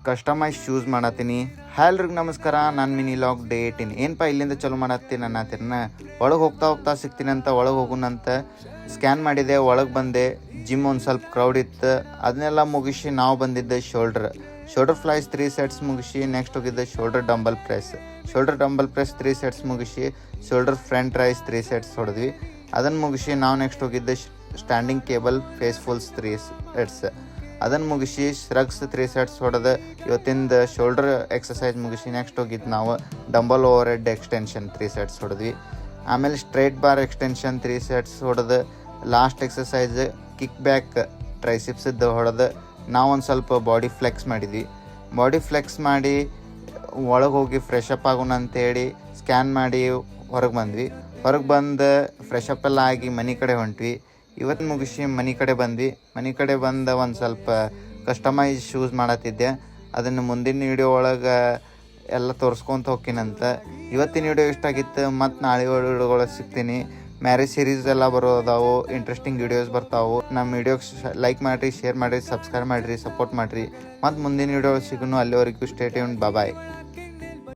Customise shoes ಮಾಡತ್ತೀನಿ. ಎಲ್ರಿಗೂ ನಮಸ್ಕಾರ, ನಾನು ಮಿನಿ ಲಾಗ್ ಡೇ 18 ಏನಪ್ಪ ಇಲ್ಲಿಂದ ಚಲೋ ಮಾಡತ್ತೀನಿ ಅನ್ನತ್ತೀರನ್ನ. ಒಳಗೆ ಹೋಗ್ತಾ ಸಿಗ್ತೀನಿ ಅಂತ ಒಳಗೆ ಹೋಗೋಣಂತ ಸ್ಕ್ಯಾನ್ ಮಾಡಿದೆ. ಒಳಗೆ ಬಂದೆ. ಜಿಮ್ ಒಂದು ಸ್ವಲ್ಪ ಕ್ರೌಡ್ ಇತ್ತು. ಅದನ್ನೆಲ್ಲ ಮುಗಿಸಿ ನಾವು ಬಂದಿದ್ದೆ ಶೋಲ್ಡರ್ ಫ್ಲೈಸ್ 3 ಸೆಟ್ಸ್ ಮುಗಿಸಿ ನೆಕ್ಸ್ಟ್ ಹೋಗಿದ್ದೆ ಶೋಲ್ಡರ್ ಡಂಬಲ್ ಪ್ರೆಸ್ 3 ಸೆಟ್ಸ್ ಮುಗಿಸಿ ಶೋಲ್ಡರ್ ಫ್ರಂಟ್ ರೈಸ್ 3 ಸೆಟ್ಸ್ ಹೊಡೆದ್ವಿ. ಅದನ್ನು ಮುಗಿಸಿ ನಾವು ನೆಕ್ಸ್ಟ್ ಹೋಗಿದ್ದೆ ಸ್ಟ್ಯಾಂಡಿಂಗ್ ಕೇಬಲ್ ಫೇಸ್ಫುಲ್ಸ್ 3 ಸೆಟ್ಸ್. ಅದನ್ನು ಮುಗಿಸಿ ಶ್ರಗ್ಸ್ 3 ಸೆಟ್ಸ್ ಹೊಡೆದು ಇವತ್ತಿಂದ ಶೋಲ್ಡರ್ ಎಕ್ಸಸೈಸ್ ಮುಗಿಸಿ ನೆಕ್ಸ್ಟ್ ಹೋಗಿದ್ದು ನಾವು dumbbell overhead extension 3 sets ಹೊಡೆದ್ವಿ. ಆಮೇಲೆ ಸ್ಟ್ರೈಟ್ ಬಾರ್ ಎಕ್ಸ್ಟೆನ್ಷನ್ 3 ಸೆಟ್ಸ್ ಹೊಡೆದು ಲಾಸ್ಟ್ ಎಕ್ಸಸೈಸ್ ಕಿಕ್ ಬ್ಯಾಕ್ ಟ್ರೈಸಿಪ್ಸಿದ್ದು ಹೊಡೆದು ನಾವೊಂದು ಸ್ವಲ್ಪ ಬಾಡಿ ಫ್ಲೆಕ್ಸ್ ಮಾಡಿದ್ವಿ. ಬಾಡಿ ಫ್ಲೆಕ್ಸ್ ಮಾಡಿ ಒಳಗೆ ಹೋಗಿ ಫ್ರೆಶ್ ಅಪ್ ಆಗೋಣ ಅಂತೇಳಿ ಸ್ಕ್ಯಾನ್ ಮಾಡಿ ಹೊರಗೆ ಬಂದ್ವಿ. ಹೊರಗೆ ಬಂದು ಫ್ರೆಶ್ ಅಪ್ ಎಲ್ಲ ಆಗಿ ಮನೆ ಕಡೆ ಹೊಂಟ್ವಿ. ಇವತ್ತು ಮುಗಿಸಿ ಮನೆ ಕಡೆ ಬಂದು ಒಂದು ಸ್ವಲ್ಪ ಕಸ್ಟಮೈಸ್ ಶೂಸ್ ಮಾಡತ್ತಿದ್ದೆ. ಅದನ್ನು ಮುಂದಿನ ವೀಡಿಯೋ ಒಳಗೆ ಎಲ್ಲ ತೋರಿಸ್ಕೊತ ಹೋಗ್ತೀನಂತ. ಇವತ್ತಿನ ವೀಡಿಯೋ ಇಷ್ಟ ಆಗಿತ್ತು. ಮತ್ತು ನಾಳೆ ವೀಡಿಯೋಗಳು ಸಿಗ್ತೀನಿ. ಮ್ಯಾರೇಜ್ ಸೀರೀಸ್ ಎಲ್ಲ ಬರೋದಾವು, ಇಂಟ್ರೆಸ್ಟಿಂಗ್ ವೀಡಿಯೋಸ್ ಬರ್ತಾವೆ. ನಮ್ಮ ವೀಡಿಯೋಗೆ ಲೈಕ್ ಮಾಡಿರಿ, ಶೇರ್ ಮಾಡಿರಿ, ಸಬ್ಸ್ಕ್ರೈಬ್ ಮಾಡಿರಿ, ಸಪೋರ್ಟ್ ಮಾಡಿರಿ. ಮತ್ತು ಮುಂದಿನ ವೀಡಿಯೋ ಸಿಗೋಣ. ಅಲ್ಲಿವರೆಗೂ ಸ್ಟೇ ಟ್ಯೂನ್ಡ್. ಬಾಯ್.